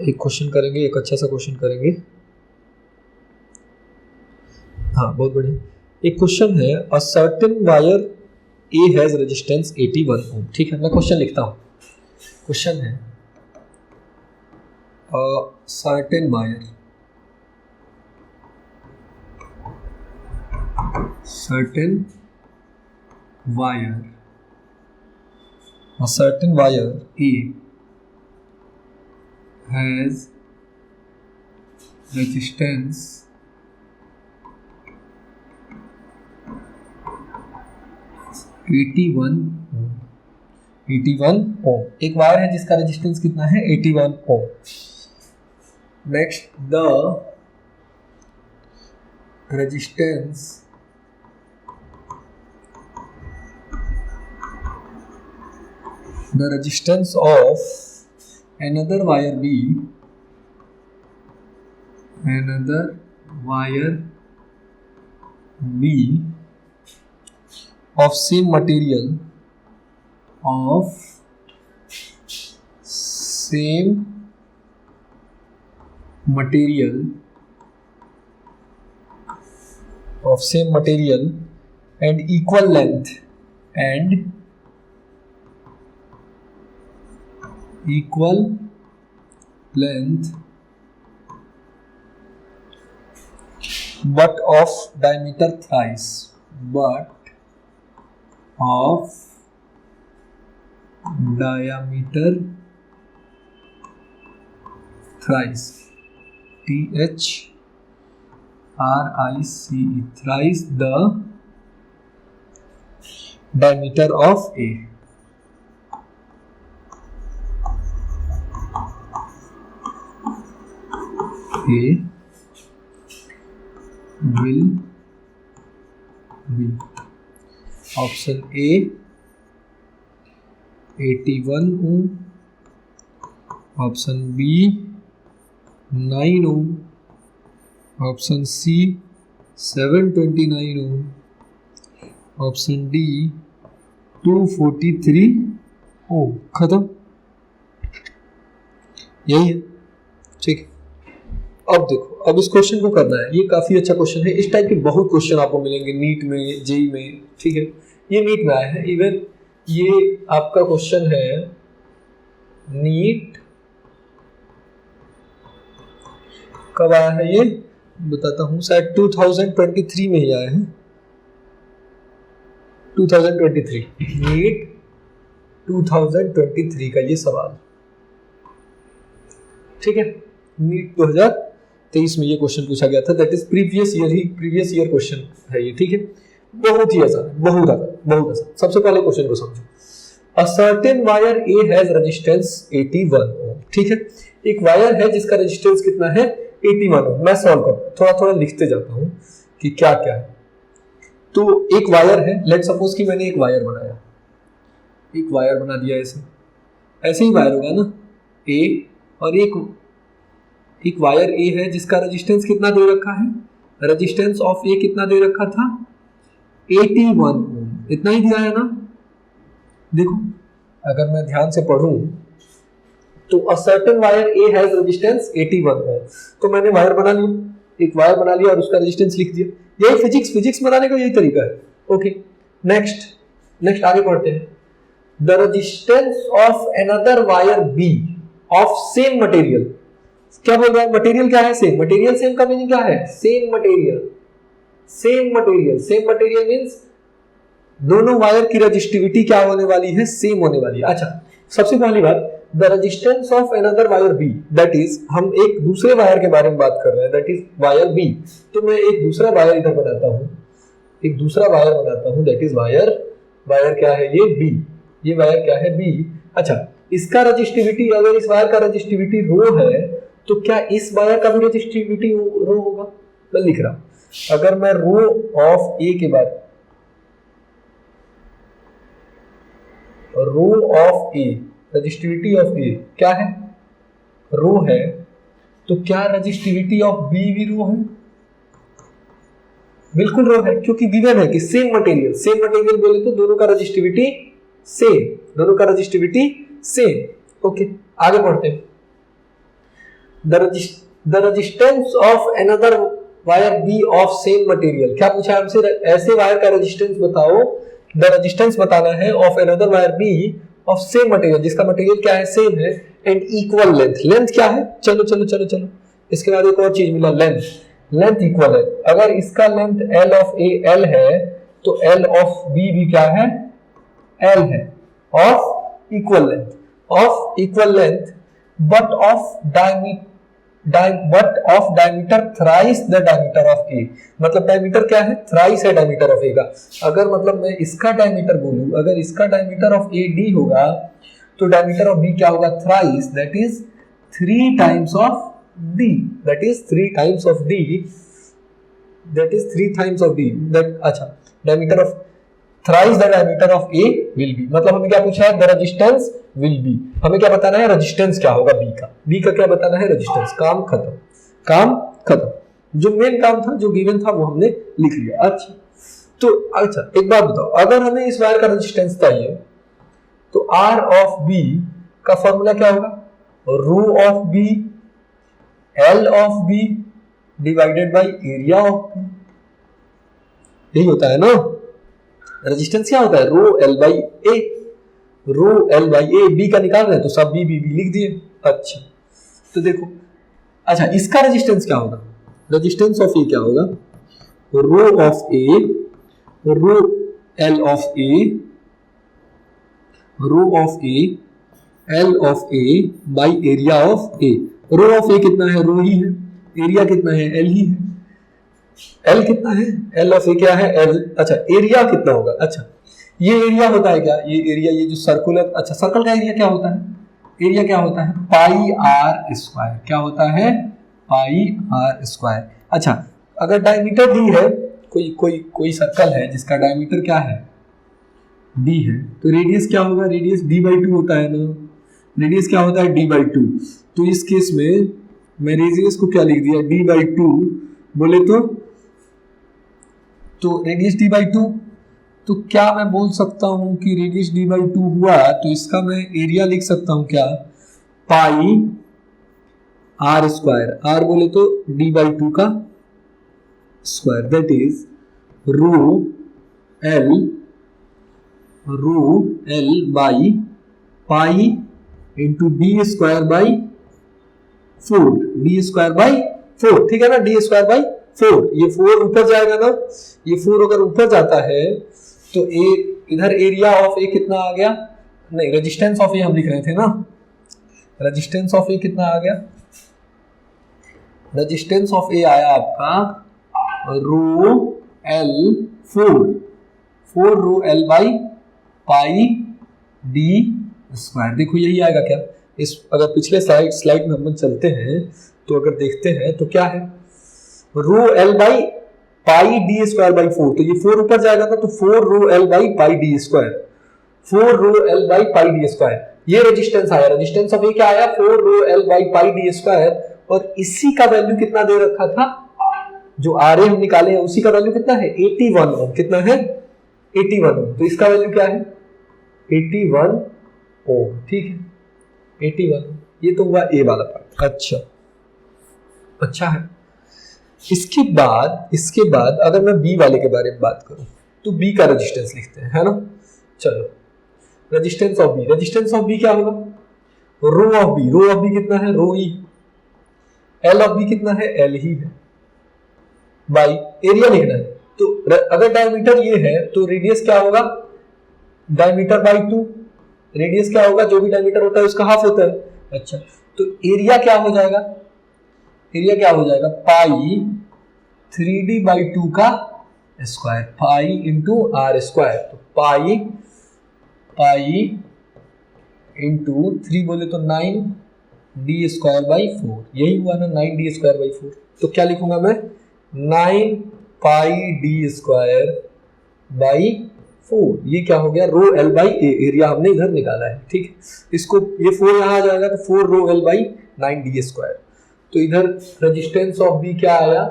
एक क्वेश्चन करेंगे, एक अच्छा सा क्वेश्चन करेंगे। हाँ बहुत बढ़िया। एक क्वेश्चन है, a certain wire A has resistance 81 ohm. ठीक है, मैं क्वेश्चन लिखता हूँ। क्वेश्चन है, a certain wire A has resistance 81 ohm. एक वायर है जिसका रेजिस्टेंस कितना है? 81 ohm. Next, the resistance of another wire B of same material and equal length but of diameter thrice thrice the diameter of A. Will be option A 81 ohm, option B 9 ohm, option C 729 ohm, option D 243 ohm। खत्म, यही है। ठीक है, अब देखो, अब इस question को करना है। ये काफी अच्छा क्वेश्चन है। इस टाइप के बहुत क्वेश्चन आपको मिलेंगे नीट में, जेई में। ठीक है, ये नीट में आया है। इवन ये आपका क्वेश्चन है नीट, कब आया है ये बताता हूं, शायद 2023 में ही आया है। 2023 नीट 2023 का ये सवाल। ठीक है, नीट 2023 में ये क्वेश्चन पूछा गया था। That is previous year question है ये। ठीक है, बहुत ही आसान, बहुत आसान। सबसे पहले क्वेश्चन को समझो। अ certain wire A has resistance 81 ohm. ठीक है, एक वायर है जिसका रेजिस्टेंस कितना है? 81 ओम। मैं सॉल्व कर थोड़ा लिखते जाता हूं कि क्या क्या है। तो एक वायर है, लेट सपोज कि मैंने एक वायर बनाया, एक वायर बना दिया। ऐसे ही वायर होगा ना ए, और एक वायर ए है जिसका रेजिस्टेंस कितना दे रखा है? रेजिस्टेंस ऑफ ए कितना दे रखा था? 81 ओम। इतना ही दिया है ना। देखो, अगर मैं ध्यान से पढ़ूं तो अ certain wire A has resistance 81 ओम। तो मैंने वायर बना लिया, एक वायर बना लिया और उसका रेजिस्टेंस लिख दिया। यही फिजिक्स बनाने का यही तरीका है। ओके, नेक्स्ट आगे पढ़ते हैं। The resistance of another wire B of same material. क्या बोल रहा है? मटेरियल क्या है? सेम। मटेरियल सेम का मीनिंग क्या है? सेम मटेरियल मींस दोनों वायर की रेजिस्टिविटी क्या होने वाली है? सेम होने वाली है। अच्छा, सबसे पहली बात, the resistance of another wire B, that is हम एक दूसरे वायर के बारे में बात कर रहे हैं, दैट इज वायर बी। तो मैं एक दूसरा वायर इधर बनाता हूं, दैट इज वायर क्या है? ये बी। ये वायर क्या है? बी। अच्छा, इसका रेजिस्टिविटी, अगर इस वायर का रेजिस्टिविटी रो है तो क्या इस वायर का भी रेजिस्टिविटी रो होगा? मैं लिख रहा हूं, अगर मैं रो ऑफ ए के बारे, rho of A, resistivity of A क्या है? रो है। तो क्या रेजिस्टिविटी ऑफ बी भी रो है? बिल्कुल रो है, क्योंकि गिवन है कि सेम मटेरियल बोले तो दोनों का रेजिस्टिविटी सेम। ओके, आगे बढ़ते हैं। The resistance of another wire B of same material. क्या पूछा हमसे? ऐसे वायर का रेजिस्टेंस बताओ, द रेजिस्टेंस बताना है of another wire B of same material, जिसका मटेरियल क्या है? सेम है, एंड इक्वल लेंथ। लेंथ क्या है? चलो चलो चलो चलो, इसके बाद एक और चीज मिला, लेंथ। लेंथ इक्वल है। अगर इसका length L of A L है तो एल ऑफ बी भी क्या है? एल है, of equal length, of equal length but of diameter thrice the diameter of A. मतलब डायमीटर क्या है? थ्राइस है डायमीटर ऑफ ए का। अगर मतलब मैं इसका डायमीटर बोलूं, अगर इसका डायमीटर ऑफ ए डी होगा तो डायमीटर ऑफ बी क्या होगा? Thrice, that is 3 times of D, that is 3 times of D, that is 3 times of D, that अच्छा diameter of thrice the diameter of A will be. मतलब हमें क्या पूछा है? The resistance will be. हमें क्या बताना है? रेजिस्टेंस क्या होगा बी का। बी का क्या बताना है? रेजिस्टेंस। काम खत्म, काम खत्म। जो मेन काम था, जो गिवन था, वो हमने लिख लिया। अच्छा तो अच्छा एक बात बताओ, अगर हमें इस वायर का रेजिस्टेंस चाहिए तो आर ऑफ बी का फॉर्मूला क्या होगा? Rho of B L of B divided by area of B. यही होता है ना। रेजिस्टेंस क्या होता है? Rho L by A, rho L by A. B का निकाल रहे हैं तो सब बी बी बी लिख दिए। अच्छा तो देखो, अच्छा इसका रेजिस्टेंस क्या होगा? रेजिस्टेंस ऑफ ए क्या होगा? Rho of A, rho L of A, rho of A L of A by area of A. Rho of A कितना है? रो ही है। एरिया कितना है? एल ही है। एल कितना है? एल ऑफ ए क्या है? एल। अच्छा एरिया कितना होगा? अच्छा ये एरिया होता है क्या? ये एरिया, ये जो सर्कुलर, अच्छा सर्कल का एरिया क्या होता है? एरिया क्या होता है? पाई आर स्क्वायर। क्या होता है? पाई आर स्क्वायर। अच्छा अगर डायमीटर डी है, कोई कोई कोई सर्कल है जिसका डायमीटर क्या है? डी है, तो रेडियस क्या होगा? रेडियस डी बाई 2 होता है ना। रेडियस क्या होता है? D by 2। तो इस केस में मैं रेडियस को क्या लिख दिया? डी बाई 2 बोले तो रेडियस डी बाई 2। तो क्या मैं बोल सकता हूं कि रेडियस डी बाई 2 हुआ तो इसका मैं एरिया लिख सकता हूं क्या? पाई आर स्क्वायर। आर बोले तो डी बाई 2 का square, that is row L by pi into D square by 4, D square by 4। ठीक है ना, डी स्क्वायर बाई 4। ये 4 ऊपर जाएगा ना, ये 4 अगर ऊपर जाता है तो ए इधर एरिया ऑफ ए कितना आ गया? नहीं, रेजिस्टेंस ऑफ ए हम लिख रहे थे ना। रेजिस्टेंस ऑफ ए कितना आ गया? रेजिस्टेंस ऑफ ए आया आपका rho L 4 row L by pi D square. देखो यही आएगा क्या? इस अगर पिछले स्लाइड में हम चलते हैं तो अगर देखते हैं तो क्या है? Rho L by pi D square by 4। तो ये 4 ऊपर जाएगा ना, तो 4 रो L by pi D square, 4 row L by pi D square. ये रेजिस्टेंस आया। रेजिस्टेंस ऑफ ए क्या आया? 4 रो L by pi D square. और इसी का वैल्यू कितना दे रखा था? जो आर ए हम निकाले हैं उसी का वैल्यू कितना है? 81 ओम। कितना है? 81 ओम। तो इसका वैल्यू क्या है? 81 ओम। ठीक है, 81। ये तो हुआ ए वाला पार्ट। अच्छा अच्छा है। इसके बाद अगर मैं बी वाले के बारे में बात करूं तो बी का रेजिस्टेंस लिखते हैं, है ना। चलो resistance of B, resistance of B क्या होगा? Rho of B, rho of B कितना है? रो ही। एल ऑफ बी कितना है? एल ही है, बाई एरिया लिखना है। तो अगर डायमीटर ये है तो रेडियस क्या होगा? Diameter by 2। रेडियस क्या होगा? जो भी डायमीटर होता है उसका हाफ होता है। अच्छा तो एरिया क्या हो जाएगा? एरिया क्या हो जाएगा? पाई 3d बाई 2 का square, pi into R square. तो पाई इंटू 3 बोले तो 9d स्क्वायर बाई 4। यही हुआ ना, 9d स्क्वायर बाई 4। तो क्या लिखूंगा मैं? 9 पाई डी स्क्वायर बाई 4। ये क्या हो गया? रो एल बाई ए। एरिया हमने इधर निकाला है। ठीक है, इसको ये 4 यहां आ जाएगा तो 4 रो एल बाई 9d स्क्वायर। तो इधर रेजिस्टेंस ऑफ बी क्या आया?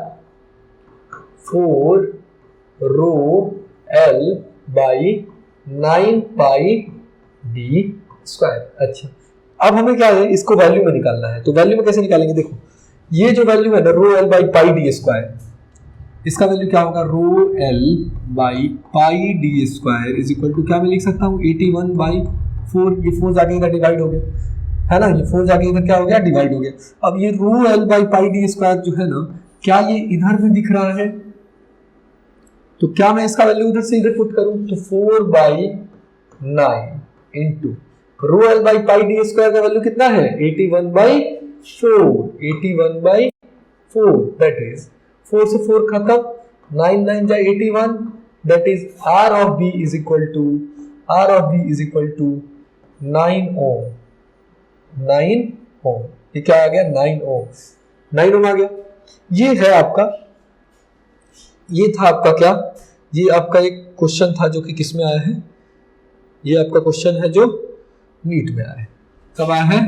4 रो L by 9 pi D square. अच्छा अब हमें क्या है, इसको वैल्यू में निकालना है। तो वैल्यू में कैसे निकालेंगे, देखो ये जो वैल्यू है ना rho L by pi D square, इसका वैल्यू क्या होगा, rho L by pi D square is equal to क्या मैं लिख सकता हूँ 81/4, ये 4 जाके इधर डिवाइड हो गया है ना, ये 4 जाके इधर क्या हो गया डिवाइड हो गया। अब ये रो L by pi D square जो है ना, क्या ये इधर भी दिख रहा है, तो क्या मैं इसका वैल्यू उधर से इधर पुट करूं, तो 4/9 into rho L by pi D square का वैल्यू कितना है 81/4 दैट इज 4 से 4 खत्म, 9 9 जा 81 that is R of B is equal to 9 ohm, 9 ohm, ये क्या आ गया 9 ohm, 9 ohm आ गया। ये है आपका, ये था आपका क्या, ये आपका एक क्वेश्चन था जो कि किस में आया है, ये आपका क्वेश्चन है जो नीट में आया है। कब आया है,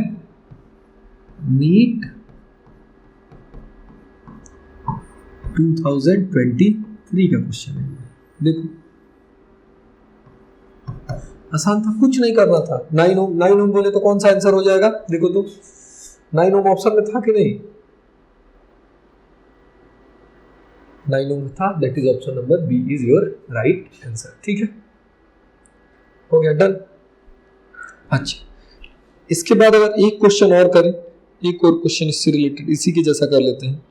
नीट 2023 का क्वेश्चन है। देखो आसान था, कुछ नहीं करना था। 9 ओम बोले तो कौन सा आंसर हो जाएगा, देखो तो 9 ओम ऑप्शन में था कि नहीं, 9 ओम था, that is option number B is your right answer. ठीक है, हो गया, डन। अच्छा, इसके बाद अगर एक क्वेश्चन और करें, एक और क्वेश्चन इससे रिलेटेड इसी के जैसा कर लेते हैं।